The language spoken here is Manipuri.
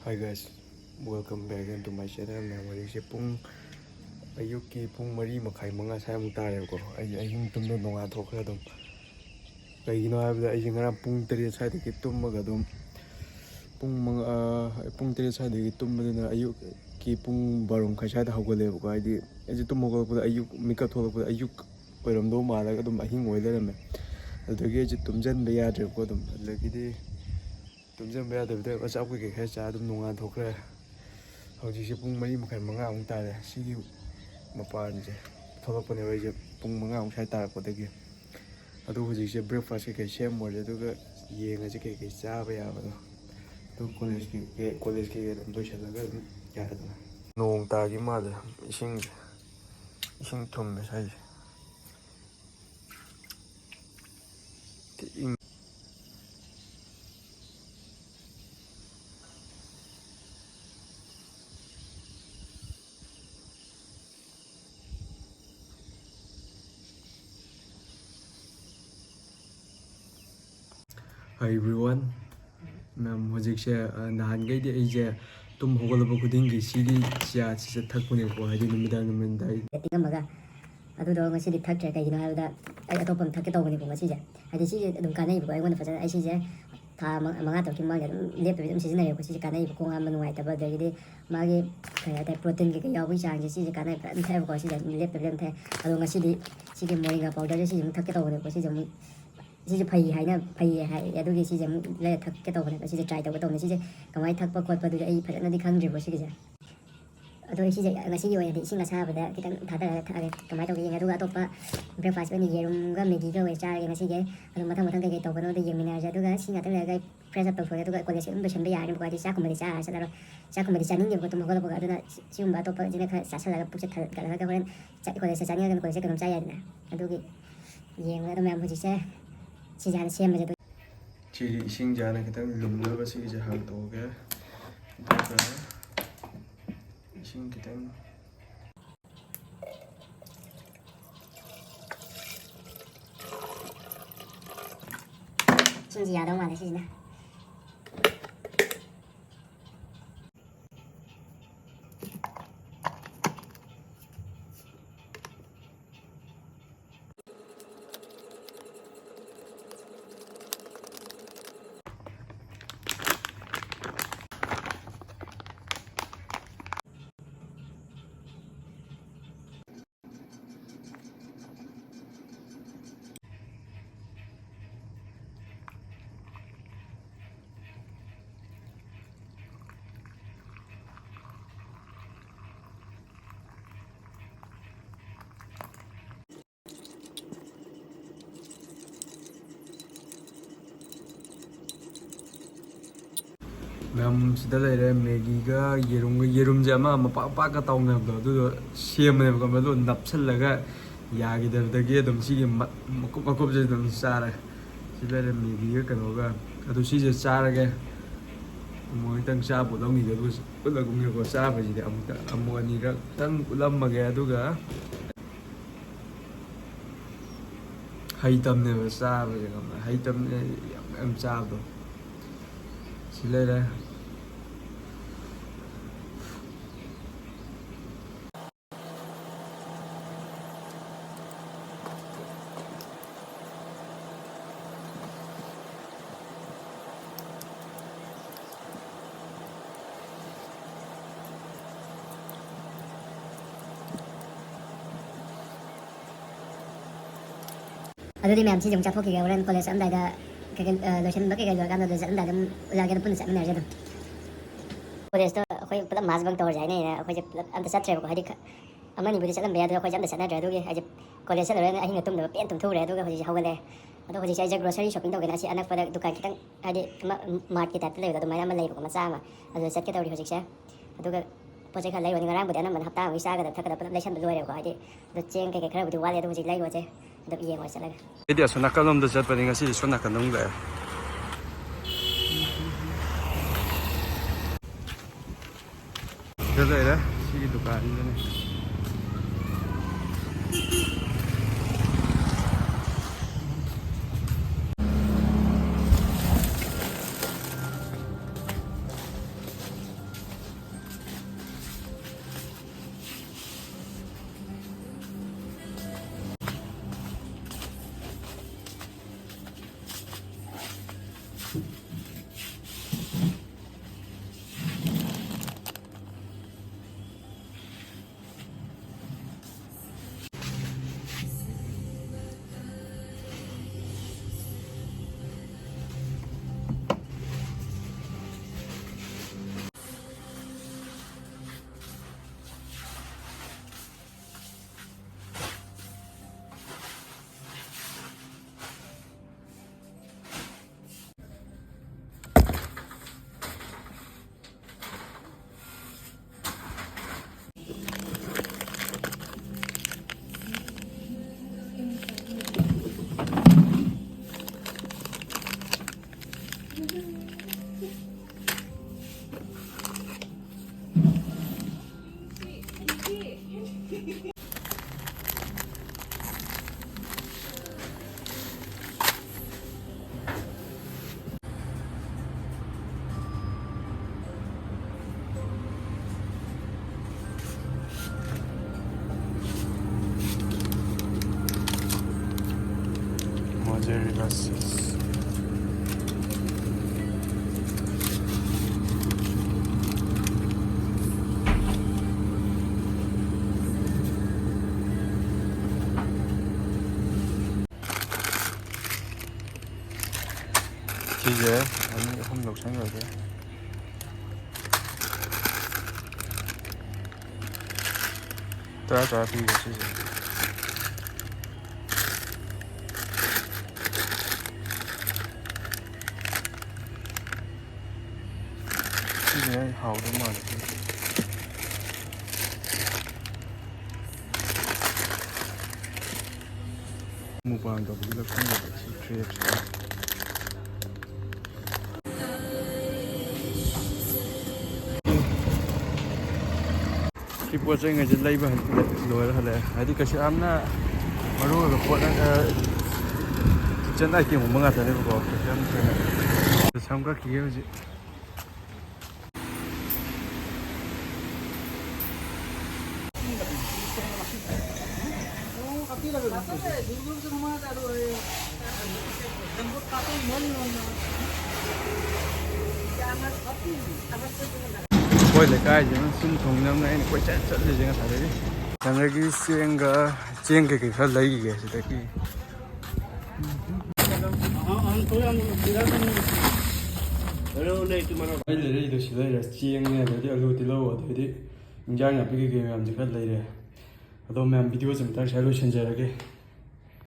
Hi guys, welcome back again to my channel. Hꯧꯖꯤꯛꯁꯦ ꯑꯌꯨꯛꯀꯤ ꯄꯨꯡ 3:30 ꯁ꯭ꯋꯥꯏꯃꯨꯛ ꯇꯥꯔꯦꯕꯀꯣ. ꯑꯩ ꯑꯍꯤꯡ ꯇꯨꯝꯗ ꯅꯣꯡꯉꯥꯟꯊꯣꯛꯈ꯭ꯔꯦ ꯑꯗꯨꯝ. ꯀꯩꯒꯤꯅꯣ ꯍꯥꯏꯕꯗ ꯑꯩꯁꯦ ꯉꯔꯥꯡ ꯄꯨꯡ 7 ꯁ꯭ꯋꯥꯏꯗꯒꯤ ꯇꯨꯝꯃꯒ ꯑꯗꯨꯝ ꯄꯨꯡ 7 ꯁ꯭ꯋꯥꯏꯗꯒꯤ ꯇꯨꯝꯕꯗꯨꯅ ꯑꯌꯨꯛꯀꯤ ꯄꯨꯡ 12:30 ꯁ꯭ꯋꯥꯏꯗ ꯍꯧꯒꯠꯂꯦꯕꯀꯣ. ꯍꯥꯏꯗꯤ ꯑꯩꯁꯦ ꯇꯨꯝ ꯍꯧꯒꯠꯂꯛꯄꯗ ꯑꯌꯨꯛ ꯃꯤꯀꯞ ꯊꯣꯛꯂꯛꯄꯗ ꯑꯌꯨꯛ ꯑꯣꯏꯔꯝꯗꯧ ꯃꯥꯜꯂꯒ ꯑꯗꯨꯝ ꯑꯍꯤꯡ ꯑꯣꯏ ꯂꯩꯔꯝꯃꯦ. ꯑꯗꯨꯗꯒꯤ ꯑꯩꯁꯦ ꯇꯨꯝꯁꯤꯟꯕ ꯌꯥꯗ꯭ꯔꯦꯕꯀꯣ ꯑꯗꯨꯝ. ꯑꯗꯨꯗꯒꯤꯗꯤ ꯇꯨꯝꯁꯤꯟꯕ ꯌꯥꯗꯕꯤꯗ ꯑꯆꯥꯄꯣꯠ ꯀꯩꯀꯩ ꯈꯔ ꯆꯥ ꯑꯗꯨꯝ ꯅꯣꯡꯉꯥꯟꯊꯣꯛꯈ꯭ꯔꯦ. ꯍꯧꯖꯤꯛꯁꯦ ꯄꯨꯡ 3:30 ꯇꯥꯔꯦ. ꯁꯤꯒꯤ ꯃꯄꯥꯟꯁꯦ ꯊꯣꯛꯂꯛꯄꯅꯦꯕ ꯑꯩꯁꯦ ꯄꯨꯡ 5 ꯁ꯭ꯋꯥꯏ ꯇꯥꯔꯛꯄꯗꯒꯤ. ꯑꯗꯨ ꯍꯧꯖꯤꯛꯁꯦ ꯕ꯭ꯔꯦꯛꯐꯥꯁ ꯀꯩꯀꯩ ꯁꯦꯝꯃꯨꯔꯦ ꯑꯗꯨꯒ ꯌꯦꯡꯉꯁꯤ ꯀꯩꯀꯩ ꯆꯥꯕ ꯌꯥꯕꯗꯣ. ꯑꯗꯨ ꯀꯣꯂꯦꯖ ꯀꯩꯀꯩ ꯑꯗꯨꯝ ꯂꯣꯏꯁꯤꯜꯂꯒ ꯑꯗꯨꯝ ꯌꯥꯔꯦꯗꯅ. ꯅꯣꯡ ꯇꯥꯈꯤ ꯃꯥꯜꯂꯦ. ꯏꯁꯤꯡ ꯊꯨꯝꯃꯦ ꯁ꯭ꯋꯥꯏꯁꯦ. Hi everyone. ꯍꯧꯖꯤꯛꯁꯦ ꯅꯍꯥꯟꯈꯩꯗꯤ ꯑꯩꯁꯦ ꯇꯨꯝ ꯍꯧꯒꯠꯂꯛꯄ ꯈꯨꯗꯤꯡꯒꯤ ꯁꯤꯒꯤ ꯆꯥꯁꯤꯁꯦ ꯊꯛꯄꯅꯦꯕꯀꯣ. ꯍꯥꯏꯗꯤ ꯅꯨꯃꯤꯗꯥꯡ ꯇꯤꯡꯉꯝꯃꯒ ꯑꯗꯨꯗꯣ ꯉꯁꯤꯗꯤ ꯊꯛꯇ꯭ꯔꯦ. ꯀꯩꯒꯤꯅꯣ ꯍꯥꯏꯕꯗ ꯑꯩ ꯑꯇꯣꯞꯄ ꯑꯃ ꯊꯛꯀꯦ ꯇꯧꯕꯅꯦꯕ ꯉꯁꯤꯁꯦ. ꯍꯥꯏꯗꯤ ꯁꯤꯁꯦ ꯑꯗꯨꯝ ꯀꯥꯟꯅꯩꯕꯀꯣ ꯑꯩꯉꯣꯟꯗ ꯐꯖꯅ. ꯑꯩ ꯁꯤꯁꯦ ꯊꯥ 5-6ꯀꯤ ꯃꯃꯥꯡꯗ ꯑꯗꯨꯝ ꯂꯦꯞꯇꯕꯤ ꯑꯗꯨꯝ ꯁꯤꯖꯤꯟꯅꯔꯦꯕꯀꯣ. ꯁꯤꯁꯦ ꯀꯥꯟꯅꯩꯕ ꯈꯣꯡ ꯍꯥꯝꯕ ꯅꯨꯡꯉꯥꯏꯇꯕ, ꯑꯗꯒꯤꯗꯤ ꯃꯥꯒꯤ ꯀꯩ ꯍꯥꯏꯇꯥꯔꯦ ꯄ꯭ꯔꯣꯇꯤꯟ ꯀꯩꯀꯩ ꯌꯥꯎꯕꯒꯤ ꯆꯥꯡꯁꯦ ꯁꯤꯁꯦ ꯀꯥꯟꯅꯩ. ꯐꯖꯅ ꯊꯛꯑꯦꯕꯀꯣ. ꯁꯤꯁꯦ ꯑꯗꯨꯝ ꯂꯦꯞꯇꯕꯤ ꯑꯗꯨꯝ ꯊꯛꯑꯦ. ꯑꯗꯣ ꯉꯁꯤꯗꯤ ꯁꯤꯒꯤ ꯃꯣꯔꯤꯡꯒꯥ ꯄꯥꯎꯗꯔꯁꯦ ꯁꯤꯁꯦ ꯑꯃꯨꯛ ꯊꯛꯀꯦ ꯇꯧꯕꯅꯦꯕꯀꯣ. ꯁꯤꯁꯦ ꯐꯩ ꯍꯥꯏ ꯑꯗꯨꯒꯤ ꯁꯤꯁꯦ ꯑꯃꯨꯛ ꯂꯩꯔ ꯊꯛꯀꯦ ꯇꯧꯕꯅꯦꯕ. ꯁꯤꯁꯦ ꯇ꯭ꯔꯥꯏ ꯇꯧꯒꯦ ꯇꯧꯕꯅꯦ. ꯁꯤꯁꯦ ꯀꯃꯥꯏꯅ ꯊꯛꯄ ꯈꯣꯠꯄꯗꯨꯗꯤ ꯑꯩ ꯐꯖꯅꯗꯤ ꯈꯪꯗ꯭ꯔꯤꯕ ꯁꯤꯒꯤꯁꯦ. ꯑꯗꯣ ꯁꯤꯁꯦ ꯉꯁꯤꯒꯤ ꯑꯣꯏꯅꯗꯤ ꯏꯁꯤꯡ ꯑꯁꯥꯕꯗ ꯈꯤꯇꯪ ꯊꯥꯗꯔꯒ ꯊꯛꯑꯒꯦ ꯀꯃꯥꯏꯅ ꯇꯧꯒꯦ ꯌꯦꯡꯉꯦ. ꯑꯗꯨꯒ ꯑꯇꯣꯞꯄ ꯕ꯭ꯔꯦꯛꯐꯥꯁ ꯑꯣꯏꯅ ꯌꯦꯔꯨꯝꯒ ꯃꯦꯒꯤꯒ ꯑꯣꯏꯅ ꯆꯥꯔꯒꯦ ꯉꯁꯤꯒꯤ. ꯑꯗꯨ ꯃꯊꯪ ꯀꯩꯀꯩ ꯇꯧꯒꯅꯣꯗ ꯌꯦꯡꯃꯤꯟꯅꯔꯁꯦ. ꯑꯗꯨꯒ ꯁꯤ ꯉꯥꯛꯇꯪ ꯂꯩꯔꯒ ꯑꯩ ꯐ꯭ꯔꯦꯁ ꯑꯞ ꯇꯧꯊꯣꯛꯑꯦ. ꯑꯗꯨꯒ ꯀꯣꯂꯦꯖ ꯑꯗꯨꯝ ꯂꯣꯏꯁꯤꯟꯕ ꯌꯥꯔꯅꯤꯕꯀꯣ. ꯍꯥꯏꯗꯤ ꯆꯥꯛꯀꯨꯝꯕꯗꯤ ꯆꯥꯔ ꯆꯠꯂꯔꯣꯏ. ꯆꯥꯛꯀꯨꯝꯕꯗꯤ ꯆꯥꯅꯤꯡꯗꯦꯕꯀꯣ ꯇꯨꯝ ꯍꯧꯒꯠꯂꯛꯄꯒ. ꯑꯗꯨꯅ ꯁꯤꯒꯨꯝꯕ ꯑꯇꯣꯞꯄꯁꯤꯅ ꯈꯔ ꯆꯥꯁꯤꯜꯂꯒ ꯄꯨꯛꯁꯦ ꯊꯜꯒꯠꯂꯒ ꯍꯣꯔꯦꯟ ꯀꯣꯂꯦꯖꯇ ꯆꯥꯅꯤꯡꯉꯒꯅ ꯀꯣꯂꯦꯖꯇ ꯀꯩꯅꯣꯝ ꯆꯥ ꯌꯥꯏꯗꯅ. ꯑꯗꯨꯒꯤ ꯌꯦꯡꯉꯒ ꯑꯗꯨꯝ ꯃꯌꯥꯝ ꯍꯧꯖꯤꯛꯁꯦ ꯁꯤꯁꯦ ꯍꯥꯟꯅ ꯁꯦꯝꯕꯁꯦ. ꯁꯤꯒꯤ ꯏꯁꯤꯡꯁꯦ ꯍꯥꯟꯅ ꯈꯤꯇꯪ ꯂꯨꯝꯅꯕ ꯁꯤꯒꯤꯁꯦ ꯍꯥꯡꯇꯣꯛꯑꯒꯦ. ꯑꯗꯨꯒ ꯏꯁꯤꯡ ꯈꯤꯇꯪ ꯏꯁꯤꯡꯁꯤ ꯌꯥꯗꯧ ꯃꯥꯜꯂꯦ ꯁꯤꯁꯤꯅ. ꯃꯌꯥꯝ ꯁꯤꯗ ꯂꯩꯔꯦ ꯃꯦꯒꯤꯒ ꯌꯦꯔꯨꯝꯁꯦ ꯑꯃ ꯃꯄꯥꯛ ꯇꯥꯎꯅꯕꯗꯣ ꯑꯗꯨꯗꯣ ꯁꯦꯝꯕꯅꯦꯕꯀꯣ. ꯑꯗꯨ ꯅꯞꯁꯤꯜꯂꯒ ꯌꯥꯈꯤꯗꯕꯗꯒꯤ ꯑꯗꯨꯝ ꯁꯤꯒꯤ ꯃꯀꯨꯞꯁꯦ ꯑꯗꯨꯝ ꯆꯥꯔꯦ. ꯁꯤ ꯂꯩꯔꯦ ꯃꯦꯒꯤꯒ ꯀꯩꯅꯣꯒ. ꯑꯗꯨ ꯁꯤꯁꯦ ꯆꯥꯔꯒꯦ. ꯑꯃꯨꯛ ꯈꯤꯇꯪ ꯆꯥꯕ ꯎꯠꯂꯝꯈꯤꯒꯦ ꯑꯗꯨꯒ ꯎꯠꯂꯒꯨꯝꯒꯦꯀꯣ. ꯆꯥꯕꯁꯤꯗꯤ ꯑꯃꯨꯛ ꯑꯅꯤꯔꯛ ꯈꯤꯇꯪ ꯎꯠꯂꯝꯃꯒꯦ. ꯑꯗꯨꯒ ꯍꯩꯇꯕꯅꯦꯕ ꯆꯥꯕꯁꯦ. ꯍꯩꯇꯕꯅꯦ ꯌꯥꯝ ꯆꯥꯕꯗꯣ. ꯁꯤ ꯂꯩꯔꯦ. ꯑꯗꯨꯗꯤ ꯃꯌꯥꯝ ꯁꯤꯁꯦ ꯑꯃꯨꯛ ꯆꯥꯊꯣꯛꯈꯤꯒꯦ. ꯍꯣꯔꯦꯟ ꯀꯣꯂꯦꯖ ꯆꯠꯂꯝꯗꯥꯏꯗ ꯀꯩꯀꯩ ꯂꯣꯏꯁꯤꯟꯕ ꯀꯩꯀꯩ ꯂꯣꯏꯔꯀꯥꯟꯗ ꯆꯠꯂꯝꯗꯥꯏꯗ ꯑꯗꯨꯝ ꯎꯜꯂꯛꯑꯒꯦ. ꯑꯗꯨꯝ ꯄꯨꯟꯅ ꯆꯠꯃꯤꯟꯅꯔꯁꯦ. ꯑꯗꯨꯝ ꯀꯣꯂꯦꯖꯇꯣ ꯑꯩꯈꯣꯏ ꯄꯨꯂꯞ ꯃꯥꯁ ꯕꯪ ꯇꯧꯔꯁꯦ ꯍꯥꯏꯅꯩꯅ ꯑꯩꯈꯣꯏꯁꯦ ꯄꯨꯂꯞ ꯑꯝꯇ ꯆꯠꯇ꯭ꯔꯦꯕꯀꯣ. ꯍꯥꯏꯗꯤ ꯑꯃꯅꯤꯕꯨꯗꯤ ꯆꯠꯂꯝꯕ ꯌꯥꯏ. ꯑꯗꯨꯒ ꯑꯩꯈꯣꯏꯁꯦ ꯑꯝꯇ ꯆꯠꯅꯗ꯭ꯔꯦ. ꯑꯗꯨꯒꯤ ꯑꯩꯁꯦ ꯀꯣꯂꯦꯖ ꯆꯠꯂꯨꯔꯒ ꯑꯍꯤꯡꯒ ꯇꯨꯝꯗꯕ ꯄꯦꯟ ꯇꯨꯝꯊꯣꯛꯎꯔꯦ. ꯑꯗꯨꯒ ꯍꯧꯖꯤꯛꯁꯦ ꯍꯧꯒꯠꯂꯦ. ꯑꯗꯣ ꯍꯧꯖꯤꯛꯁꯦ ꯑꯩꯁꯦ ꯒ꯭ꯔꯣꯁꯔꯤ ꯁꯣꯄꯤꯡ ꯇꯧꯒꯦꯅ ꯑꯁꯤ ꯑꯅꯛꯄꯗ ꯗꯨꯀꯥꯟ ꯈꯤꯇꯪ ꯍꯥꯏꯗꯤ ꯃꯥꯔꯠꯀꯤ ꯇꯥꯏꯞꯇ ꯂꯩꯕꯗꯣ ꯑꯗꯨꯃꯥꯏꯅ ꯑꯃ ꯂꯩꯕꯀꯣ ꯃꯆꯥ ꯑꯃ. ꯑꯗꯨꯗ ꯆꯠꯀꯦ ꯇꯧꯔꯤ ꯍꯧꯖꯤꯛꯁꯦ. ꯑꯗꯨꯒ ꯄꯣꯠ ꯆꯩ ꯈꯔ ꯂꯩꯕꯅꯤ. ꯉꯔꯥꯡꯕꯨꯗꯤ ꯑꯅꯝꯕꯅ ꯍꯞꯇꯥ ꯑꯃꯒꯤ ꯆꯥꯒꯗꯕ ꯊꯛꯀꯗꯕ ꯄꯨꯂꯞ ꯂꯩꯁꯟꯕ ꯂꯣꯏꯔꯦꯕꯀꯣ. ꯍꯥꯏꯗꯤ ꯑꯗꯣ ꯆꯦꯡ ꯀꯩꯀꯩ ꯈꯔꯕꯨꯗꯤ ꯋꯥꯠꯂꯦ. ꯑꯗꯣ ꯍꯧꯖꯤꯛ ꯂꯩꯔꯨꯔꯁꯦ. ꯑꯗꯨꯝ ꯌꯦꯡꯉꯨꯔ ꯆꯠꯂꯒ. ꯑꯩꯗꯤ ꯑꯁꯣꯝ ꯅꯥꯀꯜꯂꯣꯝꯗ ꯆꯠꯄꯅꯤ. ꯉꯁꯤꯗꯤ ꯁꯣꯝ ꯅꯥꯀꯟꯗ ꯑꯃꯨꯛ ꯂꯥꯛꯑꯦ. ꯁꯤꯗ ꯂꯩꯔꯦ. ꯁꯤꯒꯤ ꯗꯨꯀꯥꯟꯁꯤꯗꯅꯦ. glasses. Size ani ahum lawsangirage. Tara piga size. Size haudo male. Mukbang tawbagila khungaba si crepes. Ki pot chai ngai lai ba loir hale hadi kashi amna maru ga pot kitchen item mo nga tane ko kitchen samga kiye ji Koi le kai je sun thong nam nai koi chat chat le jeng thare ri sang gi cheng ke kha lai ge se ta ki ai le ri do si lai ra cheng ne de alu ti lo de di injang ya pi ge me am je kha lai re ado me am video jam ta shalo shen ja ra ge